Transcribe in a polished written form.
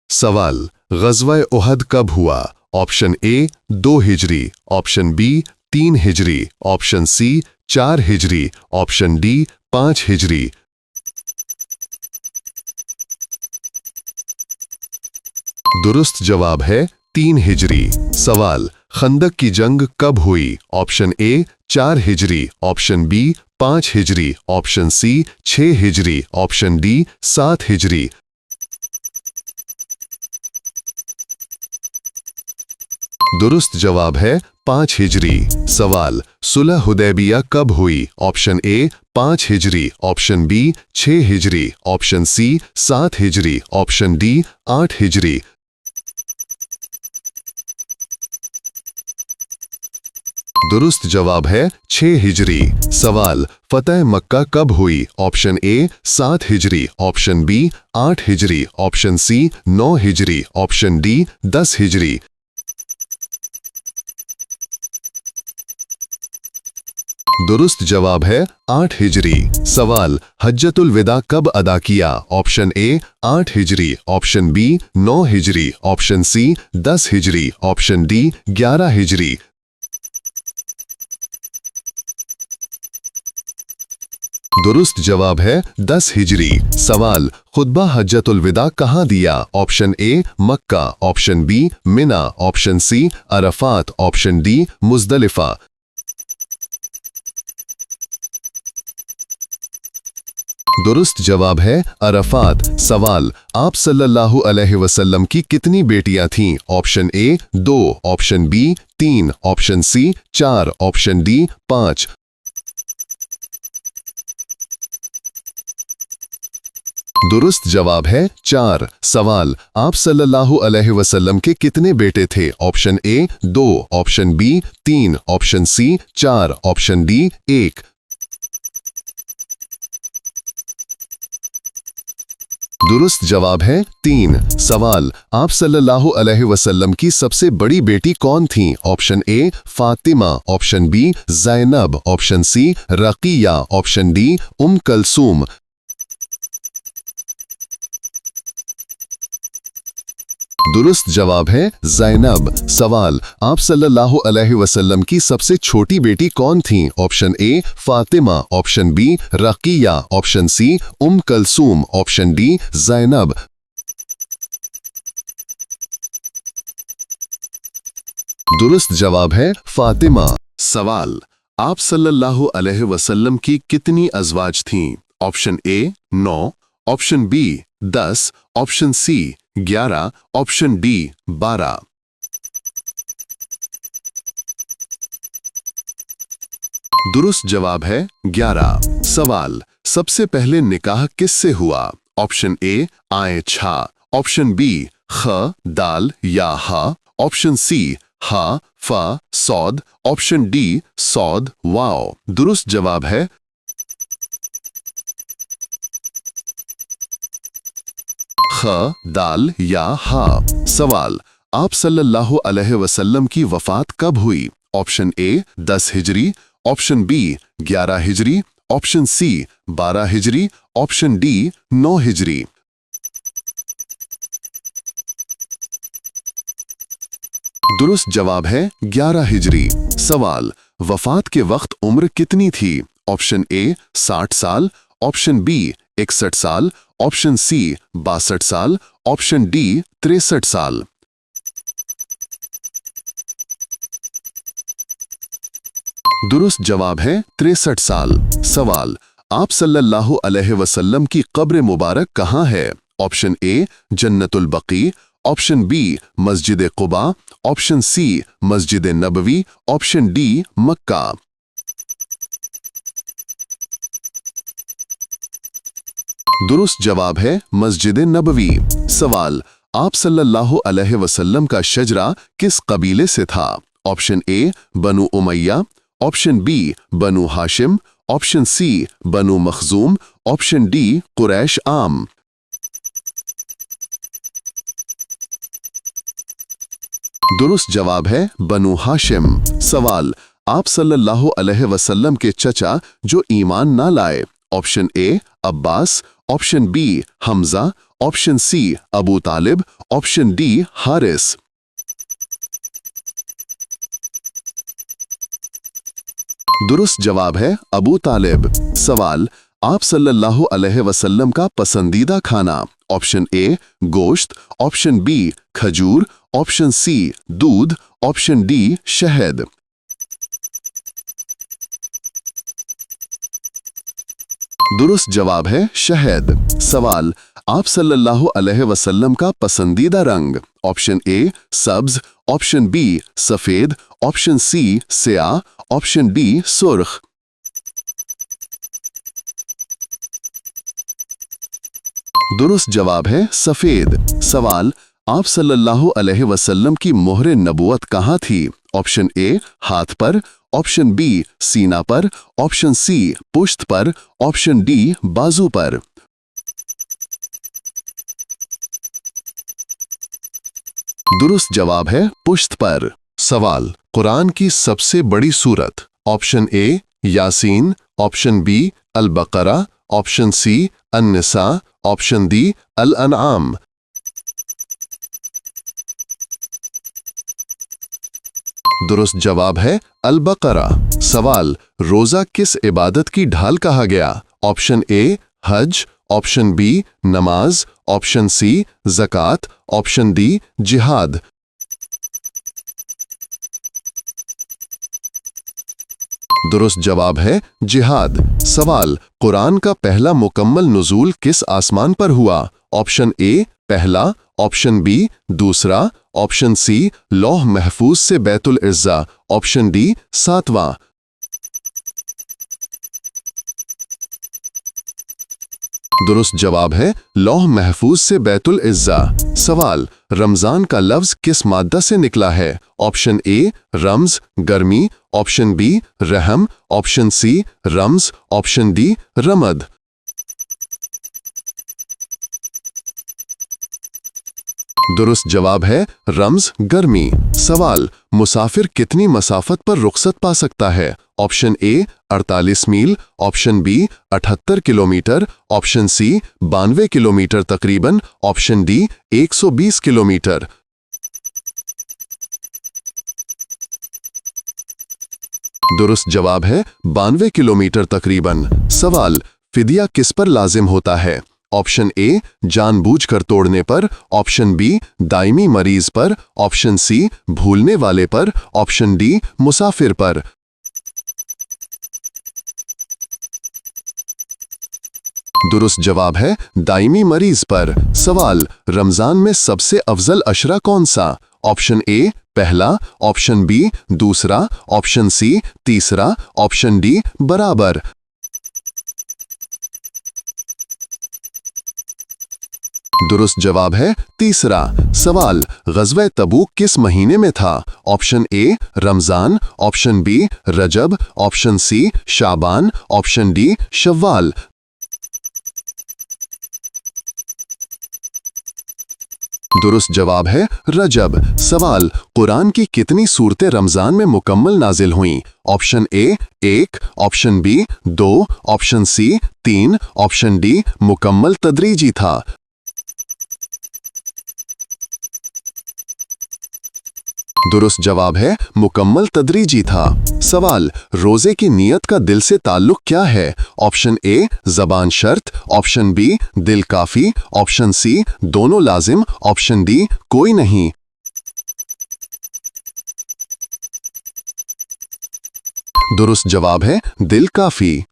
सवाल, ग़ज़वा उहद कब हुआ? ऑप्शन ए 2 हिजरी, ऑप्शन बी 3 हिजरी, ऑप्शन सी 4 हिजरी, ऑप्शन डी 5 हिजरी। दुरुस्त जवाब है 3 हिजरी। सवाल, खंदक की जंग कब हुई? ऑप्शन ए 4 हिजरी, ऑप्शन बी 5 हिजरी, ऑप्शन सी 6 हिजरी, ऑप्शन डी 7 हिजरी। दुरुस्त जवाब है 5 हिजरी। सवाल, सुलह हुदैबिया कब हुई? ऑप्शन ए 5 हिजरी, ऑप्शन बी 6 हिजरी, ऑप्शन सी 7 हिजरी, ऑप्शन डी 8 हिजरी। दुरुस्त जवाब है 6 हिजरी। सवाल, फतह मक्का कब हुई? ऑप्शन ए 7 हिजरी, ऑप्शन बी 8 हिजरी, ऑप्शन सी 9 हिजरी, ऑप्शन डी 10 हिजरी। दुरुस्त जवाब है 8 हिजरी। सवाल, हज्जतुल विदा कब अदा किया? ऑप्शन ए 8 हिजरी, ऑप्शन बी 9 हिजरी, ऑप्शन सी 10 हिजरी, ऑप्शन डी 11 हिजरी। दुरुस्त जवाब है 10 हिजरी। सवाल, खुतबा हज्जतुल विदा कहाँ दिया? Option A Mecca, option B Mina, option C Arafat, option D Muzdalifah. दुरुस्त जवाब है अरफात। सवाल, आप सल्लल्लाहु अलैहि वसल्लम की कितनी बेटियां थीं? Option A 2, option B 3, option C 4, option D 5। दुरुस्त जवाब है 4। सवाल, आप सल्लल्लाहु अलैहि वसल्लम के कितने बेटे थे? Option A 2, option B 3, option C 4, option D 1। दुरुस्त जवाब है 3। सवाल, आप सल्लल्लाहु अलैहि वसल्लम की सबसे बड़ी बेटी कौन थी? Option A Fatima, option B Zainab, option C Ruqayya, option D Kulsum. दुरुस्त जवाब है ज़ैनब। सवाल, आप सल्लल्लाहु अलैहि वसल्लम की सबसे छोटी बेटी कौन थी? Option A Fatima, option B Ruqayya, option C Kulsum, option D Zainab. दुरुस्त जवाब है फातिमा। सवाल, आप सल्लल्लाहु अलैहि वसल्लम की कितनी अज़वाज थीं? Option A 9, option B 10, option C 11, option D 12। दुरुस्त जवाब है 11। सवाल, सबसे पहले निकाह किससे हुआ? ऑप्शन ए आए छा, ऑप्शन बी ख दाल या हा, ऑप्शन सी हा फा Saud, option D Saud wow. दुरुस्त जवाब है ख दाल या हा। सवाल, आप सल्लल्लाहु अलैहि वसल्लम की वफात कब हुई? ऑप्शन ए 10 हिजरी, ऑप्शन बी 11 हिजरी, ऑप्शन सी 12 हिजरी, ऑप्शन डी 9 हिजरी। दुरुस्त जवाब है 11 हिजरी। सवाल, वफात के वक्त उम्र कितनी थी? ऑप्शन ए 60 साल, ऑप्शन बी 61 साल, ऑप्शन सी 62 साल, ऑप्शन डी 63 साल। दुरुस्त जवाब है 63 साल। सवाल, आप सल्लल्लाहु अलैहि वसल्लम की कब्र मुबारक कहाँ है? ऑप्शन ए जन्नतुल बकी, ऑप्शन बी मस्जिद कुबा, ऑप्शन सी मस्जिद नबवी, ऑप्शन डी मक्का। दुरुस्त जवाब है मस्जिद नबवी। सवाल, आप सल्लल्लाहु अलैहि वसल्लम का शजरा किस कबीले से था? Option A Banu Umayya, option B Banu Hashim, option C Banu Makhzum, option D Quraish आम। दुरुस्त जवाब है बनु हाशिम। सवाल, आप सल्लल्लाहु अलैहि वसल्लम के चचा जो ईमान ना लाए? ऑप्शन ए अब्बास, ऑप्शन बी हमजा, ऑप्शन सी अबू तालिब, ऑप्शन डी हारिस। दुरुस्त जवाब है अबू तालिब। सवाल, आप सल्लल्लाहु अलैहि वसल्लम का पसंदीदा खाना। ऑप्शन ए गोश्त, ऑप्शन बी खजूर, ऑप्शन सी दूध, ऑप्शन डी शहद। दुरुस्त जवाब है शहद। सवाल, आप सल्लल्लाहु अलैहि वसल्लम का पसंदीदा रंग। ऑप्शन ए सब्ज, ऑप्शन बी सफेद, ऑप्शन सी स्याह, ऑप्शन डी सुर्ख। दुरुस्त जवाब है सफेद। सवाल, आप सल्लल्लाहु अलैहि वसल्लम की मोहरे नबुवत कहाँ थी। ऑप्शन ए हाथ पर, ऑप्शन बी सीना पर, ऑप्शन सी पुश्त पर, ऑप्शन डी बाजू पर। दुरुस्त जवाब है पुश्त पर। सवाल, कुरान की सबसे बड़ी सूरत। Option A Yasin, option B Al Baqarah, option C An Nisa, option D Al Anam. दुरुस्त जवाब है अल बकरा। सवाल, रोजा किस इबादत की ढाल कहा गया। ऑप्शन ए हज, ऑप्शन बी नमाज, ऑप्शन सी ज़कात, ऑप्शन डी जिहाद। दुरुस्त जवाब है जिहाद। सवाल, कुरान का पहला मुकम्मल नुज़ूल किस आसमान पर हुआ। ऑप्शन ए पहला, ऑप्शन बी दूसरा, ऑप्शन सी लौह महफूज से बैतुल इज़्ज़ा, ऑप्शन डी सातवां। दुरुस्त जवाब है लौह महफूज से बैतुल इज़्ज़ा। सवाल, रमजान का लफ्ज किस माद्दा से निकला है। ऑप्शन ए रम्ज गर्मी, ऑप्शन बी रहम, ऑप्शन सी रम्ज, ऑप्शन डी रमद। दुरुस्त जवाब है रम्ज गर्मी। सवाल, मुसाफिर कितनी मसाफत पर रुखसत पा सकता है। ऑप्शन ए 48 मील, option B 78 kilometre, option C 92 kilometre तकरीबन, ऑप्शन डी 120 किलोमीटर। दुरुस्त जवाब है 92 किलोमीटर तकरीबन। सवाल, फिदिया किस पर लाजिम होता है। ऑप्शन ए जानबूझकर तोड़ने पर, ऑप्शन बी दायमी मरीज पर, ऑप्शन सी भूलने वाले पर, ऑप्शन डी मुसाफिर पर। दुरुस्त जवाब है दायमी मरीज पर। सवाल, रमजान में सबसे अफजल अशरा कौन सा। ऑप्शन ए पहला, ऑप्शन बी दूसरा, ऑप्शन सी तीसरा, ऑप्शन डी बराबर। दुरुस्त जवाब है तीसरा। सवाल, ग़ज़वा तबूक किस महीने में था। Option A Ramzan, option B Rajab, option C Shaban, option D Shawwal. दुरुस्त जवाब है रजब। सवाल, कुरान की कितनी सूरतें रमजान में मुकम्मल नाजिल हुईं। Option A 1, option B 2, option C 3, option D मुकम्मल तदरीजी था। दुरुस्त जवाब है मुकम्मल तदरीजी था। सवाल, रोजे की नियत का दिल से ताल्लुक क्या है। ऑप्शन ए ज़बान शर्त, ऑप्शन बी दिल काफी, ऑप्शन सी दोनों लाजिम, ऑप्शन डी कोई नहीं। दुरुस्त जवाब है दिल काफी।